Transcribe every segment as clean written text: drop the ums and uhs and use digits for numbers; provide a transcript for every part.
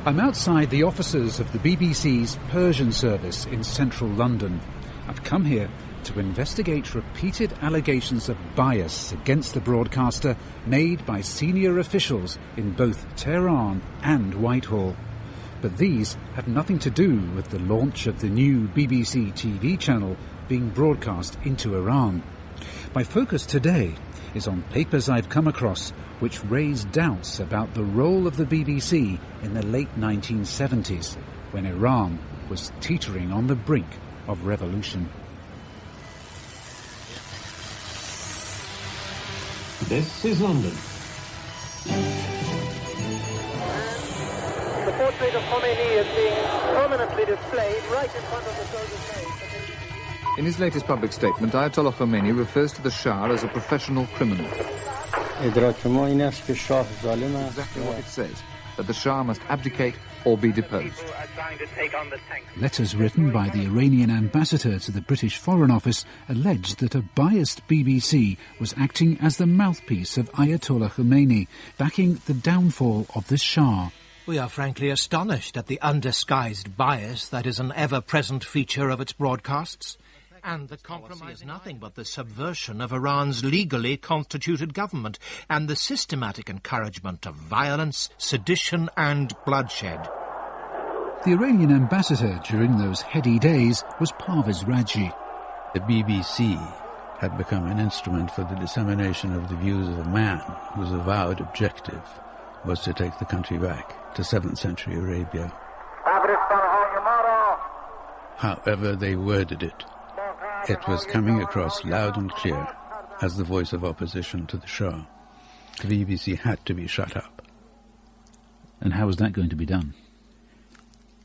I'm outside the offices of the BBC's Persian service in central London. I've come here to investigate repeated allegations of bias against the broadcaster made by senior officials in both Tehran and Whitehall. But these have nothing to do with the launch of the new BBC TV channel being broadcast into Iran. My focus today is on papers I've come across which raise doubts about the role of the BBC in the late 1970s, when Iran was teetering on the brink of revolution. This is London. The portrait of Khomeini is being permanently displayed right in front of the soldier's face. In his latest public statement, Ayatollah Khomeini refers to the Shah as a professional criminal. Exactly what it says, that the Shah must abdicate or be deposed. Letters written by the Iranian ambassador to the British Foreign Office alleged that a biased BBC was acting as the mouthpiece of Ayatollah Khomeini, backing the downfall of the Shah. We are frankly astonished at the undisguised bias that is an ever-present feature of its broadcasts. And the compromise is nothing but the subversion of Iran's legally constituted government and the systematic encouragement of violence, sedition and bloodshed. The Iranian ambassador during those heady days was Parvez Raji. The BBC had become an instrument for the dissemination of the views of a man whose avowed objective was to take the country back to 7th century Arabia. However they worded it, it was coming across loud and clear as the voice of opposition to the Shah. The BBC had to be shut up. And how was that going to be done?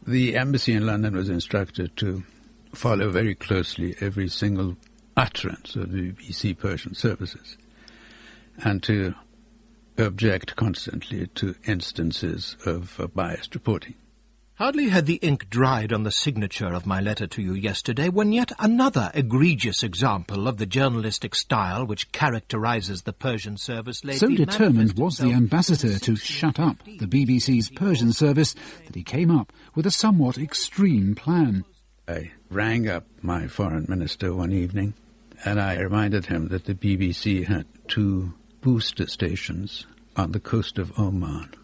The embassy in London was instructed to follow very closely every single utterance of the BBC Persian services and to object constantly to instances of biased reporting. Hardly had the ink dried on the signature of my letter to you yesterday when yet another egregious example of the journalistic style which characterises the Persian service lay. So determined was the ambassador to shut up the BBC's Persian service that he came up with a somewhat extreme plan. I rang up my foreign minister one evening and I reminded him that the BBC had 2 booster stations on the coast of Oman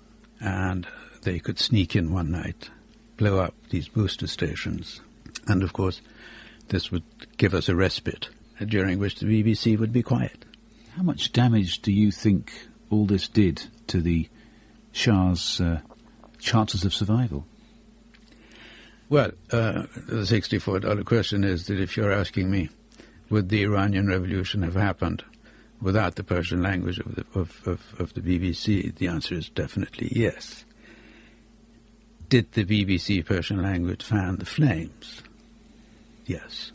and they could sneak in one night, blow up these booster stations, and of course this would give us a respite during which the BBC would be quiet. How much damage do you think all this did to the Shah's chances of survival? Well, the $64 question is that if you're asking me, would the Iranian Revolution have happened without the Persian language of the BBC, the answer is definitely yes. Did the BBC Persian language fan the flames? Yes.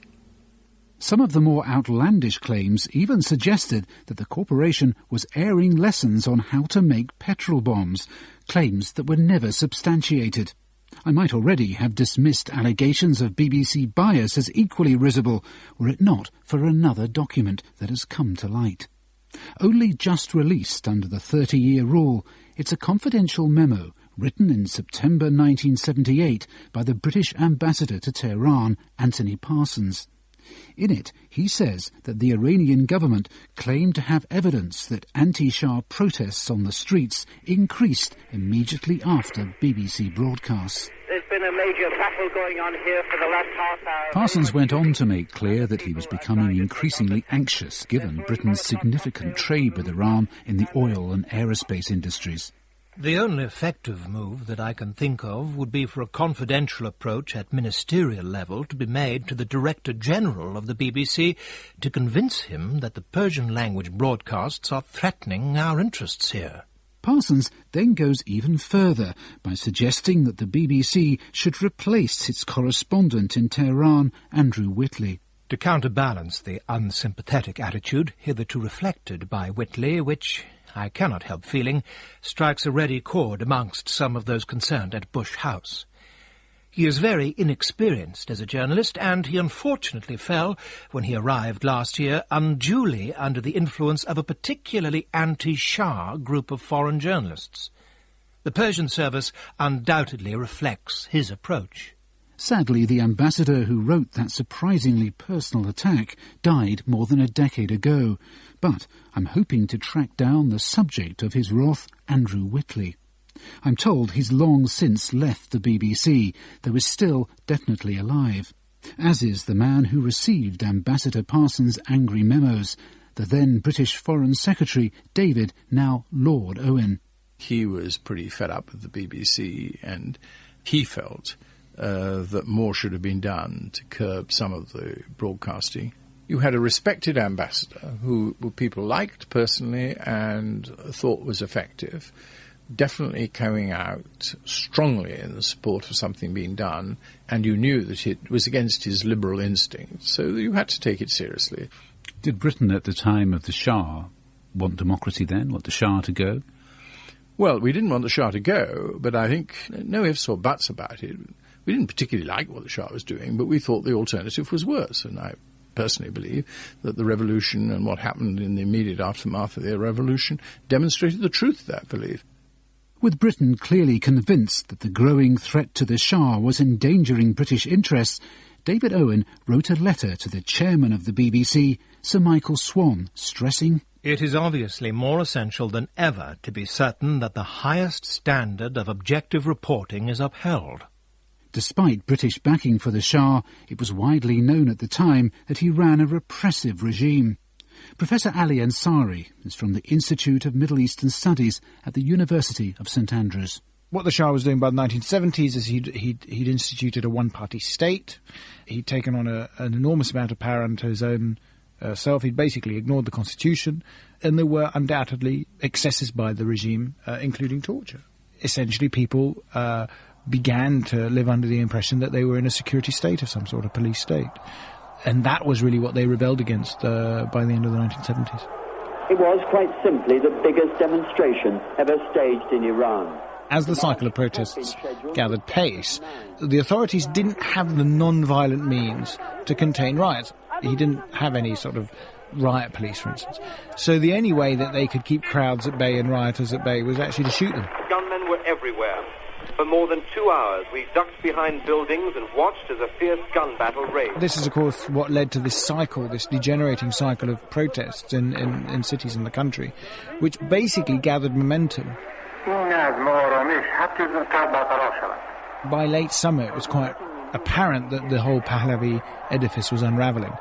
Some of the more outlandish claims even suggested that the corporation was airing lessons on how to make petrol bombs, claims that were never substantiated. I might already have dismissed allegations of BBC bias as equally risible, were it not for another document that has come to light. Only just released under the 30-year rule, it's a confidential memo written in September 1978 by the British ambassador to Tehran, Anthony Parsons. In it, he says that the Iranian government claimed to have evidence that anti-Shah protests on the streets increased immediately after BBC broadcasts. There's been a major battle going on here for the last half hour. Parsons went on to make clear that he was becoming increasingly anxious given Britain's significant trade with Iran in the oil and aerospace industries. The only effective move that I can think of would be for a confidential approach at ministerial level to be made to the Director General of the BBC to convince him that the Persian language broadcasts are threatening our interests here. Parsons then goes even further by suggesting that the BBC should replace its correspondent in Tehran, Andrew Whitley. To counterbalance the unsympathetic attitude hitherto reflected by Whitley, which, I cannot help feeling, strikes a ready chord amongst some of those concerned at Bush House. He is very inexperienced as a journalist, and he unfortunately fell, when he arrived last year, unduly under the influence of a particularly anti-Shah group of foreign journalists. The Persian service undoubtedly reflects his approach. Sadly, the ambassador who wrote that surprisingly personal attack died more than a decade ago, but I'm hoping to track down the subject of his wrath, Andrew Whitley. I'm told he's long since left the BBC, though is still definitely alive, as is the man who received Ambassador Parsons' angry memos, the then British Foreign Secretary, David, now Lord Owen. He was pretty fed up with the BBC, and he felt that more should have been done to curb some of the broadcasting. You had a respected ambassador who people liked personally and thought was effective, definitely coming out strongly in the support of something being done, and you knew that it was against his liberal instinct, so you had to take it seriously. Did Britain at the time of the Shah want democracy then, want the Shah to go? Well, we didn't want the Shah to go, but I think no ifs or buts about it. We didn't particularly like what the Shah was doing, but we thought the alternative was worse, and I personally believe that the revolution and what happened in the immediate aftermath of the revolution demonstrated the truth of that belief. With Britain clearly convinced that the growing threat to the Shah was endangering British interests, David Owen wrote a letter to the chairman of the BBC, Sir Michael Swan, stressing, "It is obviously more essential than ever to be certain that the highest standard of objective reporting is upheld." Despite British backing for the Shah, it was widely known at the time that he ran a repressive regime. Professor Ali Ansari is from the Institute of Middle Eastern Studies at the University of St Andrews. What the Shah was doing by the 1970s is he'd instituted a one-party state. He'd taken on an enormous amount of power unto his own self. He'd basically ignored the constitution, and there were undoubtedly excesses by the regime, including torture. Essentially, people began to live under the impression that they were in a security state of some sort, of police state. And that was really what they rebelled against by the end of the 1970s. It was quite simply the biggest demonstration ever staged in Iran. As the cycle of protests gathered pace, the authorities didn't have the non-violent means to contain riots. He didn't have any sort of riot police, for instance. So the only way that they could keep crowds at bay and rioters at bay was actually to shoot them. Gunmen were everywhere. For more than 2 hours, we ducked behind buildings and watched as a fierce gun battle raged. This is, of course, what led to this cycle, this degenerating cycle of protests in cities in the country, which basically gathered momentum. By late summer, it was quite apparent that the whole Pahlavi edifice was unravelling.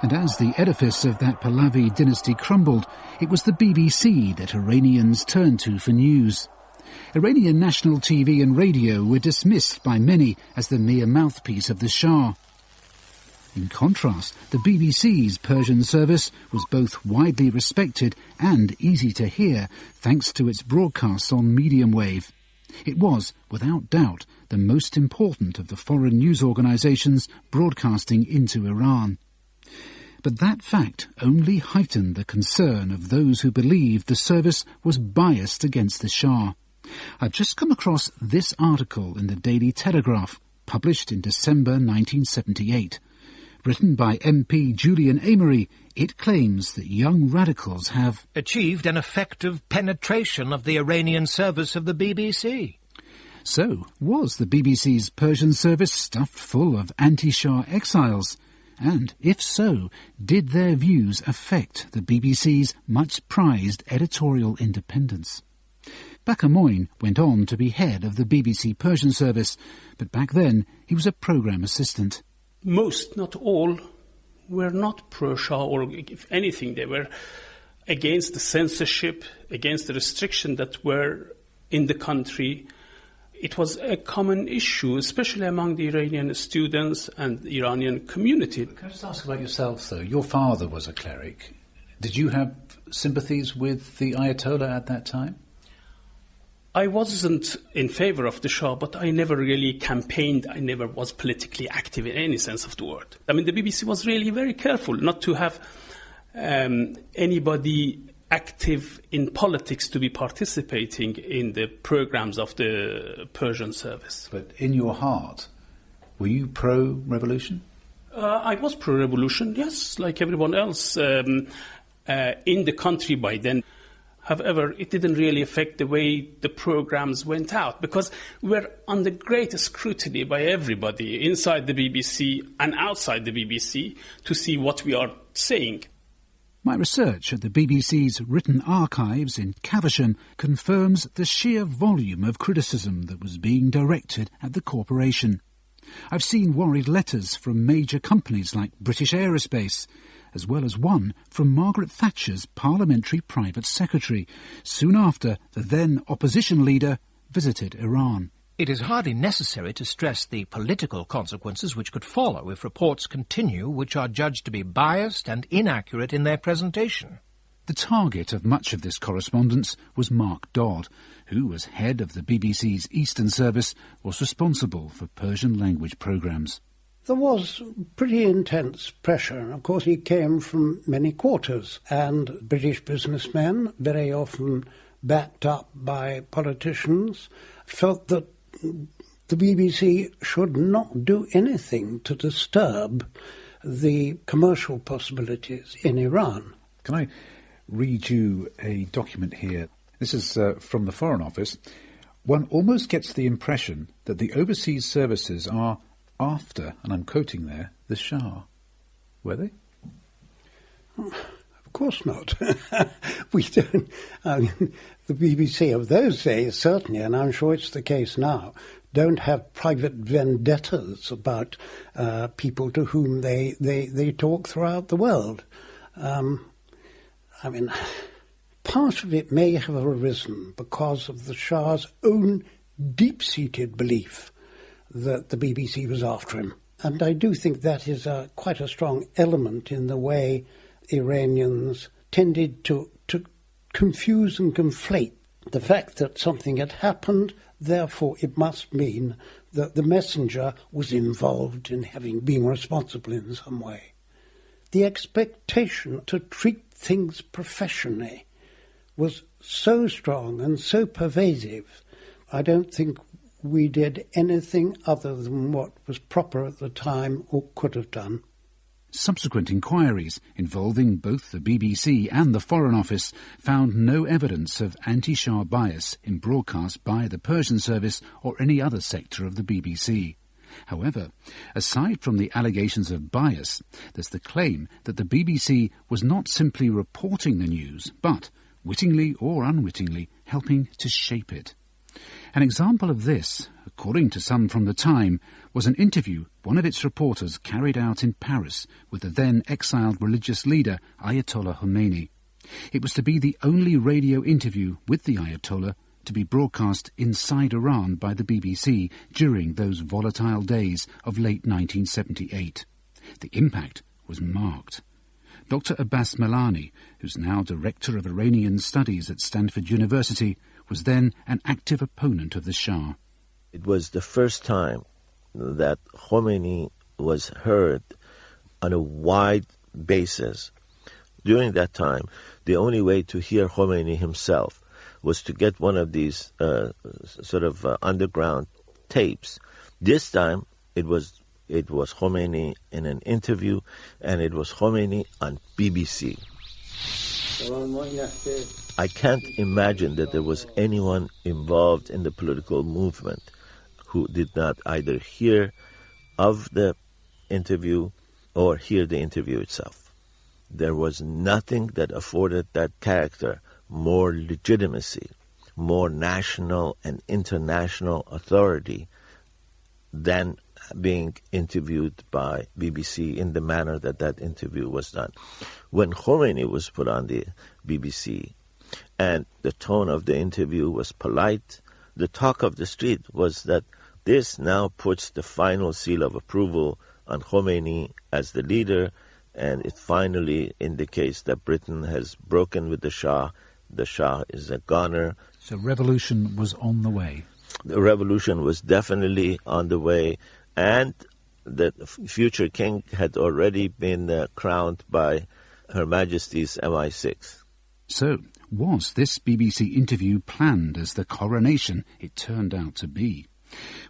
And as the edifice of that Pahlavi dynasty crumbled, it was the BBC that Iranians turned to for news. Iranian national TV and radio were dismissed by many as the mere mouthpiece of the Shah. In contrast, the BBC's Persian service was both widely respected and easy to hear thanks to its broadcasts on medium wave. It was, without doubt, the most important of the foreign news organisations broadcasting into Iran. But that fact only heightened the concern of those who believed the service was biased against the Shah. I've just come across this article in the Daily Telegraph, published in December 1978. Written by MP Julian Amery, it claims that young radicals have achieved an effective penetration of the Iranian service of the BBC. So, was the BBC's Persian service stuffed full of anti-Shah exiles? And, if so, did their views affect the BBC's much-prized editorial independence? Bakr Moin went on to be head of the BBC Persian service, but back then he was a programme assistant. Most, not all, were not pro-Shah, or if anything, they were against the censorship, against the restrictions that were in the country. It was a common issue, especially among the Iranian students and the Iranian community. Can I just ask about yourself, though? Your father was a cleric. Did you have sympathies with the Ayatollah at that time? I wasn't in favour of the Shah, but I never really campaigned. I never was politically active in any sense of the word. I mean, the BBC was really very careful not to have anybody active in politics to be participating in the programmes of the Persian service. But in your heart, were you pro-revolution? I was pro-revolution, yes, like everyone else in the country by then. However, it didn't really affect the way the programs went out because we're under great scrutiny by everybody inside the BBC and outside the BBC to see what we are saying. My research at the BBC's written archives in Caversham confirms the sheer volume of criticism that was being directed at the corporation. I've seen worried letters from major companies like British Aerospace, as well as one from Margaret Thatcher's parliamentary private secretary, soon after the then opposition leader visited Iran. It is hardly necessary to stress the political consequences which could follow if reports continue which are judged to be biased and inaccurate in their presentation. The target of much of this correspondence was Mark Dodd, who, as head of the BBC's Eastern Service, was responsible for Persian language programmes. There was pretty intense pressure. Of course, he came from many quarters, and British businessmen, very often backed up by politicians, felt that the BBC should not do anything to disturb the commercial possibilities in Iran. Can I read you a document here? This is from the Foreign Office. One almost gets the impression that the overseas services are after, and I'm quoting there, the Shah. Were they? Of course not. We don't. I mean, the BBC of those days, certainly, and I'm sure it's the case now, don't have private vendettas about people to whom they talk throughout the world. I mean, part of it may have arisen because of the Shah's own deep-seated belief that the BBC was after him. And I do think that is quite a strong element in the way Iranians tended to confuse and conflate the fact that something had happened, therefore it must mean that the messenger was involved in being responsible in some way. The expectation to treat things professionally was so strong and so pervasive, I don't think we did anything other than what was proper at the time or could have done. Subsequent inquiries involving both the BBC and the Foreign Office found no evidence of anti-Shah bias in broadcast by the Persian service or any other sector of the BBC. However, aside from the allegations of bias, there's the claim that the BBC was not simply reporting the news, but, wittingly or unwittingly, helping to shape it. An example of this, according to some from the time, was an interview one of its reporters carried out in Paris with the then exiled religious leader Ayatollah Khomeini. It was to be the only radio interview with the Ayatollah to be broadcast inside Iran by the BBC during those volatile days of late 1978. The impact was marked. Dr. Abbas Milani, who's now Director of Iranian Studies at Stanford University, was then an active opponent of the Shah. It was the first time that Khomeini was heard on a wide basis. During that time, the only way to hear Khomeini himself was to get one of these underground tapes. This time, it was Khomeini in an interview, and it was Khomeini on BBC. I can't imagine that there was anyone involved in the political movement who did not either hear of the interview or hear the interview itself. There was nothing that afforded that character more legitimacy, more national and international authority than being interviewed by BBC in the manner that that interview was done. When Khomeini was put on the BBC and the tone of the interview was polite, the talk of the street was that this now puts the final seal of approval on Khomeini as the leader, and it finally indicates that Britain has broken with the Shah. The Shah is a goner. So revolution was on the way. The revolution was definitely on the way, and the future king had already been crowned by Her Majesty's MI6. So, was this BBC interview planned as the coronation it turned out to be?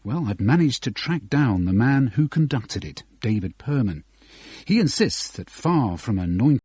Well, I've managed to track down the man who conducted it, David Perman. He insists that far from anointing